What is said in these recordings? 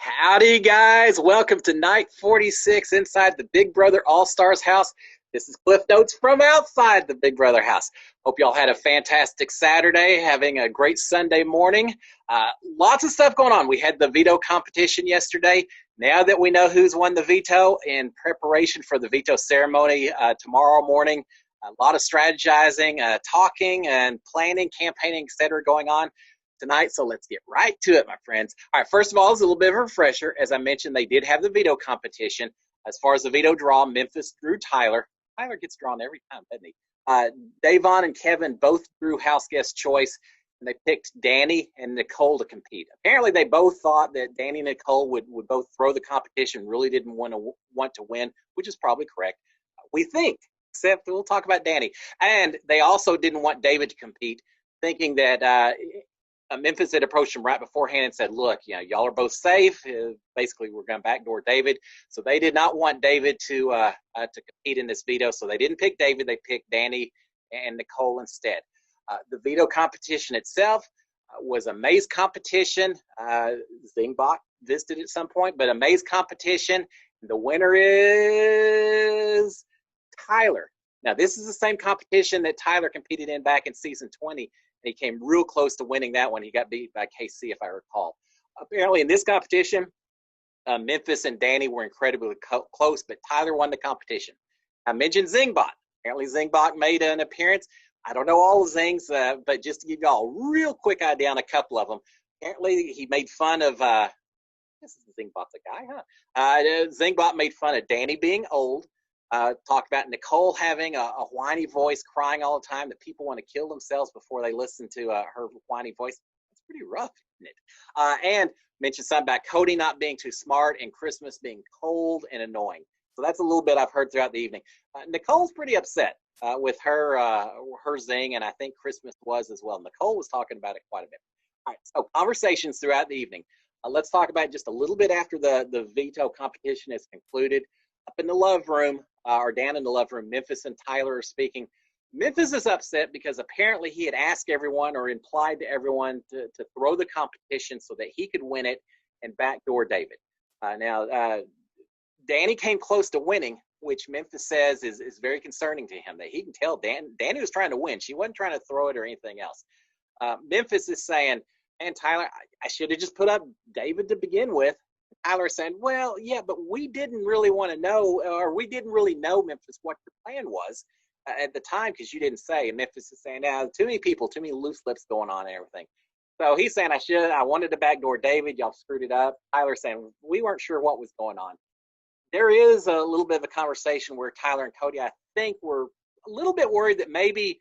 Howdy, guys. Welcome to night 46 inside the Big Brother All-Stars house. This is Cliff Notes from outside the Big Brother house. Hope y'all had a fantastic Saturday, having a great Sunday morning. Lots of stuff going on. We had the veto competition yesterday. Now that we know who's won the veto, in preparation for the veto ceremony tomorrow morning, a lot of strategizing, talking, and planning, campaigning, etc. going on tonight, so let's get right to it, my friends. All right, first of all, it's a little bit of a refresher. As I mentioned, they did have the veto competition. As far as the veto draw, Memphis drew Tyler. Tyler gets drawn every time, doesn't he? Davonne and Kevin both drew house guest choice, and they picked Dani and Nicole to compete. Apparently, they both thought that Dani and Nicole would both throw the competition, really didn't want to win, which is probably correct. We think, except we'll talk about Dani. And they also didn't want David to compete, thinking that Memphis had approached him right beforehand and said, look, y'all are both safe. Basically, we're going to backdoor David. So they did not want David to compete in this veto. So they didn't pick David. They picked Dani and Nicole instead. The veto competition itself was a maze competition. Zingbot visited at some point, but a maze competition. The winner is Tyler. Now, this is the same competition that Tyler competed in back in season 20. He came real close to winning that one. He got beat by KC, if I recall. Apparently, in this competition, Memphis and Dani were incredibly close, but Tyler won the competition. I mentioned Zingbot. Apparently, Zingbot made an appearance. I don't know all the Zings, but just to give y'all a real quick idea on a couple of them. Apparently, he made fun of, this is Zingbot the guy, huh? Zingbot made fun of Dani being old. Talked about Nicole having a whiny voice, crying all the time, that people want to kill themselves before they listen to her whiny voice. It's pretty rough, isn't it? And mentioned something about Cody not being too smart and Christmas being cold and annoying. So that's a little bit I've heard throughout the evening. Nicole's pretty upset with her zing, and I think Christmas was as well. Nicole was talking about it quite a bit. All right, so conversations throughout the evening. Let's talk about just a little bit after the veto competition is concluded. Up in the love room, or down in the love room, Memphis and Tyler are speaking. Memphis is upset because apparently he had asked everyone or implied to everyone to throw the competition so that he could win it and backdoor David. Now, Dani came close to winning, which Memphis says is very concerning to him, that he can tell Dani was trying to win. She wasn't trying to throw it or anything else. Memphis is saying, man, Tyler, I should have just put up David to begin with. Tyler saying, well, yeah, but we didn't really want to know, or we didn't really know, Memphis, what your plan was at the time, because you didn't say. And Memphis is saying, now, too many people, too many loose lips going on and everything. So he's saying, I wanted to backdoor David. Y'all screwed it up. Tyler saying, we weren't sure what was going on. There is a little bit of a conversation where Tyler and Cody, I think, were a little bit worried that maybe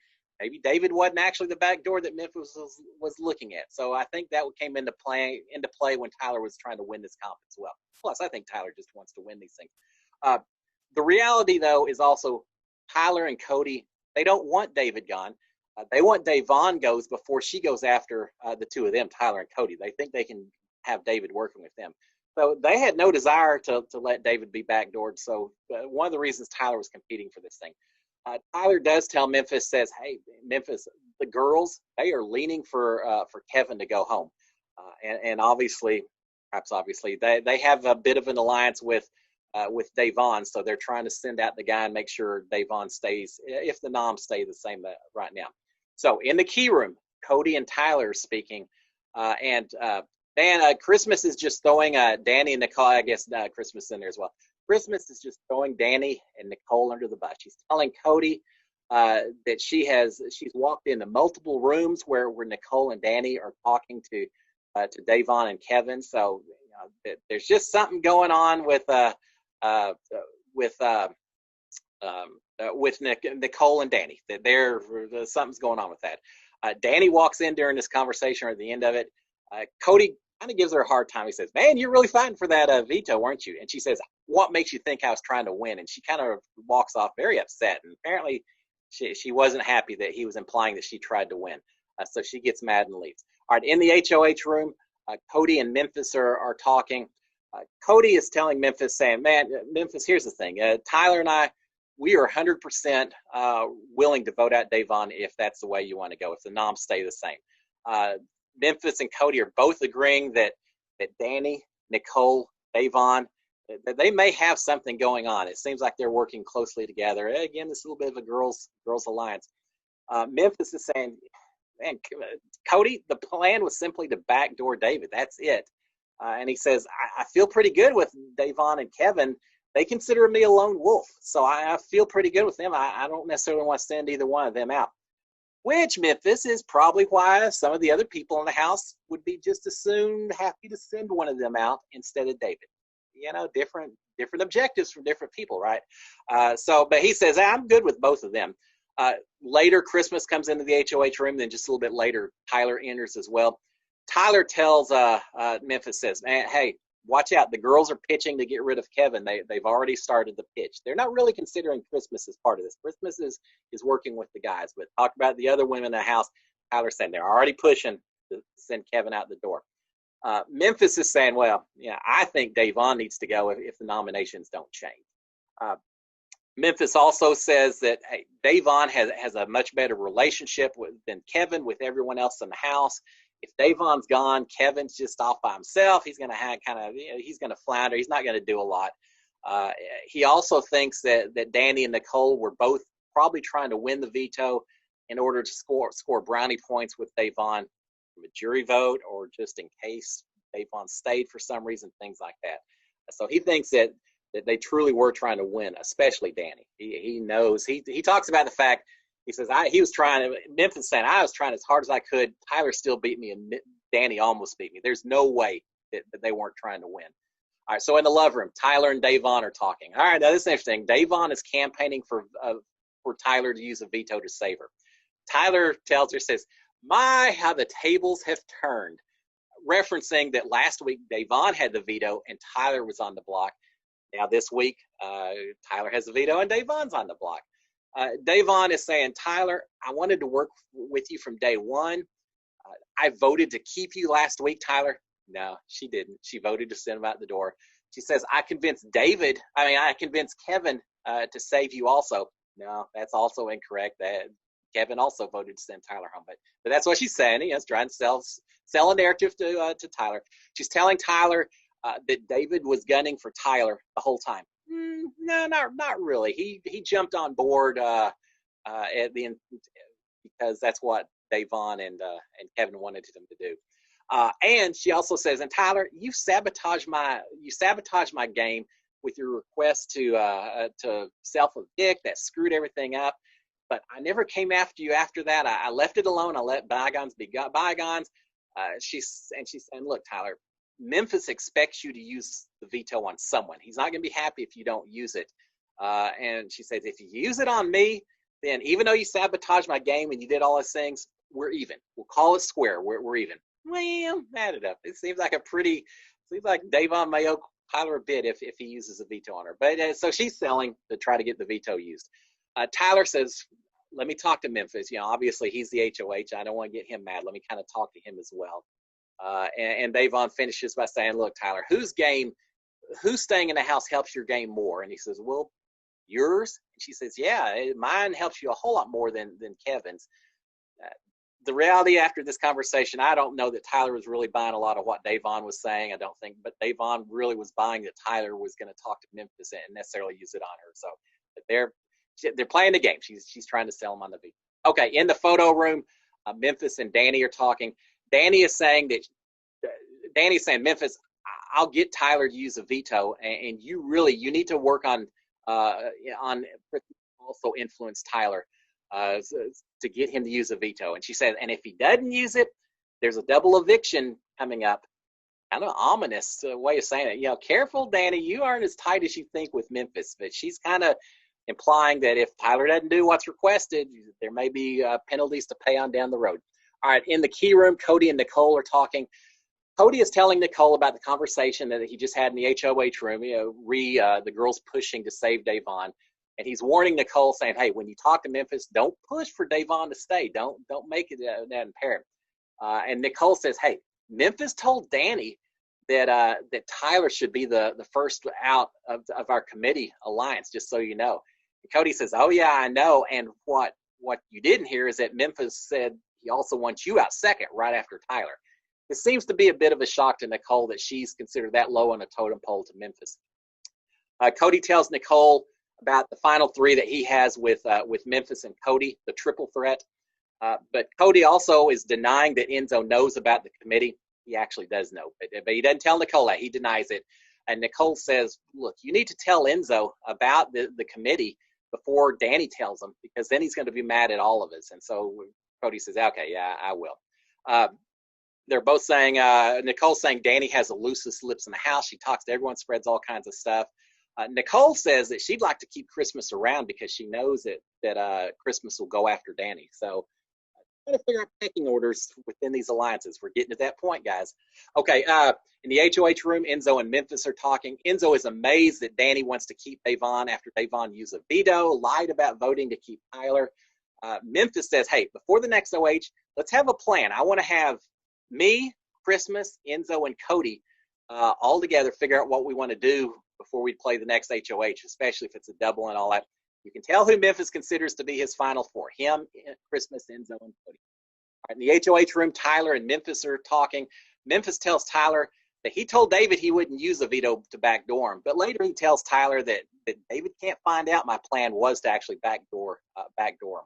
David wasn't actually the backdoor that Memphis was looking at. So I think that came into play when Tyler was trying to win this comp as well. Plus, I think Tyler just wants to win these things. The reality, though, is also Tyler and Cody, they don't want David gone. They want Davonne goes before she goes after the two of them, Tyler and Cody. They think they can have David working with them. So they had no desire to let David be backdoored. So one of the reasons Tyler was competing for this thing. Tyler does tell Memphis, says, hey, Memphis, the girls, they are leaning for Kevin to go home. And perhaps obviously, they have a bit of an alliance with Davonne, so they're trying to send out the guy and make sure Davonne stays, if the noms stay the same right now. So in the key room, Cody and Tyler are speaking, and Christmas is just throwing Dani and Nicole, I guess Christmas in there as well. Christmas is just throwing Dani and Nicole under the bus. She's telling Cody that she's walked into multiple rooms where Nicole and Dani are talking to Davonne and Kevin. So there's just something going on with Nicole and Dani. That something's going on with that. Dani walks in during this conversation or at the end of it. Cody kind of gives her a hard time. He says, man, you're really fighting for that veto, weren't you? And she says, what makes you think I was trying to win? And she kind of walks off very upset. And apparently she wasn't happy that he was implying that she tried to win. So she gets mad and leaves. All right, in the HOH room, Cody and Memphis are talking. Cody is telling Memphis, saying, man, Memphis, here's the thing. Tyler and I, we are 100% willing to vote out Davonne if that's the way you want to go, if the noms stay the same. Memphis and Cody are both agreeing that Dani Nicole, Davonne, they may have something going on. It seems like they're working closely together. Again, this is a little bit of a girls alliance. Memphis is saying, man, Cody, the plan was simply to backdoor David. That's it. And he says, I feel pretty good with Davonne and Kevin. They consider me a lone wolf, so I feel pretty good with them. I don't necessarily want to send either one of them out. Which, Memphis, is probably why some of the other people in the house would be just as soon happy to send one of them out instead of David. You know, different objectives from different people, right? But he says, I'm good with both of them. Later, Christmas comes into the HOH room. Then just a little bit later, Tyler enters as well. Tyler tells Memphis, says, man, hey, watch out. The girls are pitching to get rid of Kevin. They've already started the pitch. They're not really considering Christmas as part of this. Christmas is working with the guys. But talk about the other women in the house. Tyler's saying they're already pushing to send Kevin out the door. Memphis is saying, well, yeah, I think Davonne needs to go if the nominations don't change. Memphis also says that hey, Davonne has a much better relationship than Kevin with everyone else in the house. If Davonne's gone, Kevin's just off by himself. He's going to have he's going to flounder. He's not going to do a lot. He also thinks that Dani and Nicole were both probably trying to win the veto in order to score brownie points with Davonne from a jury vote or just in case Davonne stayed for some reason, things like that. So he thinks that they truly were trying to win, especially Dani. He knows. He talks about the fact, he says, he was trying, Memphis saying, I was trying as hard as I could. Tyler still beat me, and Dani almost beat me. There's no way that they weren't trying to win. All right, so in the love room, Tyler and Davonne are talking. All right, now this is interesting. Davonne is campaigning for Tyler to use a veto to save her. Tyler tells her, says, my, how the tables have turned, referencing that last week Davonne had the veto and Tyler was on the block. Now this week, Tyler has the veto and Davonne's on the block. Davonne is saying, Tyler, I wanted to work with you from day one. I voted to keep you last week, Tyler. No, she didn't. She voted to send him out the door. She says, I convinced Kevin to save you also. No, that's also incorrect. Kevin also voted to send Tyler home. But that's what she's saying. He's trying to sell a narrative to Tyler. She's telling Tyler that David was gunning for Tyler the whole time. No, not really. He jumped on board at the end because that's what Davonne and Kevin wanted him to do. And she also says, and Tyler, you sabotaged my game with your request to self-evict. That screwed everything up. But I never came after you after that. I left it alone. I let bygones be bygones. She's saying, look, Tyler, Memphis expects you to use the veto on someone. He's not going to be happy if you don't use it. And she says, if you use it on me, then even though you sabotaged my game and you did all those things, we're even. We'll call it square. We're even. Well, add it up. It seems like Davonne may owe Tyler a bit if he uses a veto on her. But so she's selling to try to get the veto used. Tyler says, let me talk to Memphis. You know, obviously he's the HOH. I don't want to get him mad. Let me kind of talk to him as well. And Davonne finishes by saying, look, Tyler, whose staying in the house helps your game more? And he says, well, yours. And she says, yeah, mine helps you a whole lot more than Kevin's. The reality after this conversation, I don't know that Tyler was really buying a lot of what Davonne was saying. I don't think, but Davonne really was buying that Tyler was going to talk to Memphis and necessarily use it on her. So they're playing the game. She's trying to sell him on the beat. Okay, in the photo room, Memphis and Dani are talking. Dani is saying, Memphis, I'll get Tyler to use a veto, and you need to work on also influence Tyler to get him to use a veto. And she said, and if he doesn't use it, there's a double eviction coming up. Kind of ominous way of saying it. You know, careful, Dani, you aren't as tight as you think with Memphis, but she's kind of implying that if Tyler doesn't do what's requested, there may be penalties to pay on down the road. All right, in the key room, Cody and Nicole are talking. Cody is telling Nicole about the conversation that he just had in the HOH room, the girls pushing to save Davonne. And he's warning Nicole, saying, hey, when you talk to Memphis, don't push for Davonne to stay. Don't make it that imperative. And Nicole says, hey, Memphis told Dani that Tyler should be the first out of our committee alliance, just so you know. And Cody says, oh, yeah, I know. And what you didn't hear is that Memphis said he also wants you out second right after Tyler. It seems to be a bit of a shock to Nicole that she's considered that low on a totem pole to Memphis. Cody tells Nicole about the final three that he has with Memphis and Cody, the triple threat. But Cody also is denying that Enzo knows about the committee. He actually does know, but he doesn't tell Nicole that. He denies it. And Nicole says, look, you need to tell Enzo about the committee before Dani tells him, because then he's going to be mad at all of us. And so Cody says, okay, yeah, I will. They're both saying, Nicole's saying Dani has the loosest lips in the house. She talks to everyone, spreads all kinds of stuff. Nicole says that she'd like to keep Christmas around because she knows that Christmas will go after Dani. So trying to figure out pecking orders within these alliances. We're getting to that point, guys. Okay, in the HOH room, Enzo and Memphis are talking. Enzo is amazed that Dani wants to keep Davonne after Davonne used a veto, lied about voting to keep Tyler. Memphis says, hey, before the next OH, let's have a plan. I want to have me, Christmas, Enzo, and Cody all together figure out what we want to do before we play the next HOH, especially if it's a double and all that. You can tell who Memphis considers to be his final four. Him, Christmas, Enzo, and Cody. All right, in the HOH room, Tyler and Memphis are talking. Memphis tells Tyler that he told David he wouldn't use a veto to backdoor him. But later he tells Tyler that David can't find out my plan was to actually backdoor him.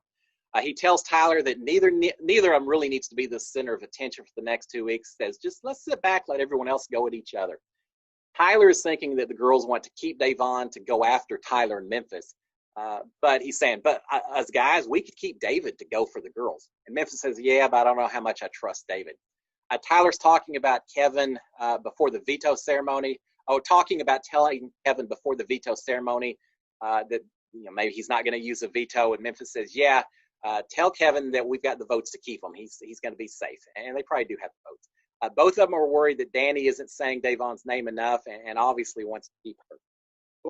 He tells Tyler that neither of them really needs to be the center of attention for the next 2 weeks. Says, just let's sit back, let everyone else go at each other. Tyler is thinking that the girls want to keep Davonne to go after Tyler and Memphis. But he's saying, but us guys, we could keep David to go for the girls. And Memphis says, yeah, but I don't know how much I trust David. Tyler's talking about Kevin before the veto ceremony. Talking about telling Kevin before the veto ceremony that maybe he's not going to use a veto. And Memphis says, yeah, tell Kevin that we've got the votes to keep him. He's going to be safe. And they probably do have the votes. Both of them are worried that Dani isn't saying Davonne's name enough and obviously wants to keep her.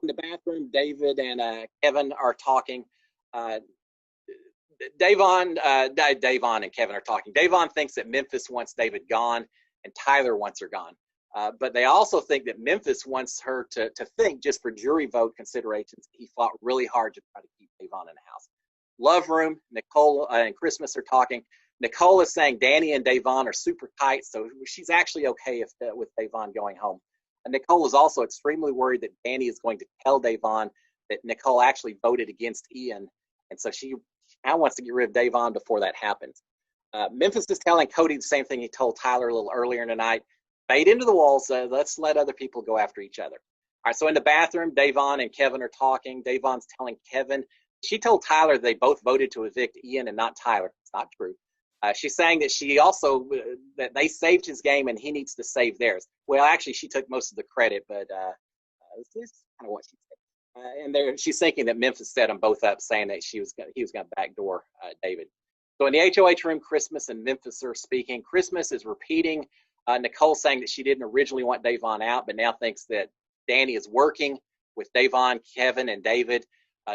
In the bathroom, David and Kevin are talking. Davonne and Kevin are talking. Davonne thinks that Memphis wants David gone and Tyler wants her gone. But they also think that Memphis wants her to think, just for jury vote considerations, he fought really hard to try to keep Davonne in the house. Love room, Nicole and Christmas are talking. Nicole is saying Dani and Davonne are super tight, so she's actually okay with Davonne going home. And Nicole is also extremely worried that Dani is going to tell Davonne that Nicole actually voted against Ian, and so she now wants to get rid of Davonne before that happens. Memphis is telling Cody the same thing he told Tyler a little earlier in the night. Fade into the walls. Let's let other people go after each other. All right, so in the bathroom, Davonne and Kevin are talking. Davonne's telling Kevin she told Tyler they both voted to evict Ian and not Tyler. It's not true. She's saying that she also that they saved his game and he needs to save theirs. Well, actually, she took most of the credit, but this is kind of what she said. And she's thinking that Memphis set them both up, saying that he was going to backdoor David. So in the HOH room, Christmas and Memphis are speaking. Christmas is repeating Nicole saying that she didn't originally want Davonne out, but now thinks that Dani is working with Davonne, Kevin, and David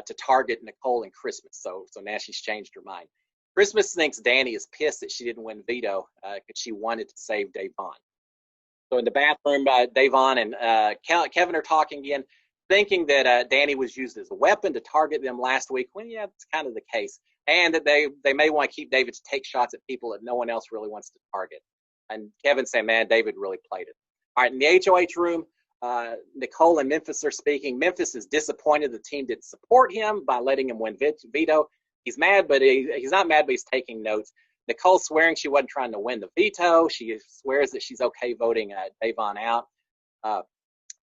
to target Nicole and Christmas. So now she's changed her mind. Christmas thinks Dani is pissed that she didn't win veto because she wanted to save Davonne. So in the bathroom, Davonne and Kevin are talking again, thinking that Dani was used as a weapon to target them last week. Well, yeah, it's kind of the case. And that they may want to keep David to take shots at people that no one else really wants to target. And Kevin saying, man, David really played it. All right, in the HOH room, Nicole and Memphis are speaking. Memphis is disappointed the team didn't support him by letting him win veto. He's mad, but he's not mad, but he's taking notes. Nicole's swearing she wasn't trying to win the veto. She swears that she's okay voting Davonne out.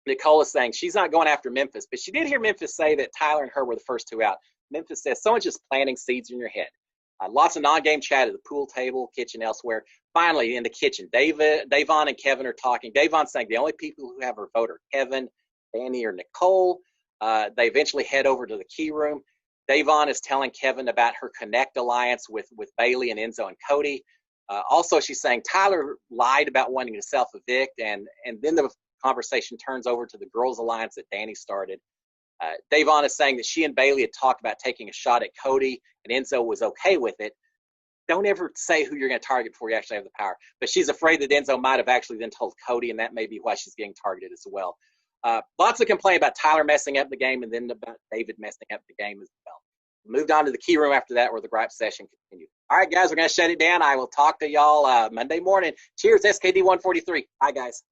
Nicole is saying she's not going after Memphis, but she did hear Memphis say that Tyler and her were the first two out. Memphis says, someone's just planting seeds in your head. Lots of non-game chat at the pool table, kitchen, elsewhere. Finally, in the kitchen, Davonne and Kevin are talking. Davonne's saying the only people who have her vote are Kevin, Dani, or Nicole. They eventually head over to the key room. Davonne is telling Kevin about her Connect alliance with Bailey and Enzo and Cody. Also, she's saying Tyler lied about wanting to self-evict, and then the conversation turns over to the girls' alliance that Dani started. Davonne is saying that she and Bailey had talked about taking a shot at Cody, and Enzo was okay with it. Don't ever say who you're going to target before you actually have the power. But she's afraid that Enzo might have actually then told Cody, and that may be why she's getting targeted as well. Lots of complaint about Tyler messing up the game and then about David messing up the game as well. Moved on to the key room after that, where the gripe session continued. All right, guys, we're going to shut it down. I will talk to y'all Monday morning. Cheers, SKD 143. Bye, guys.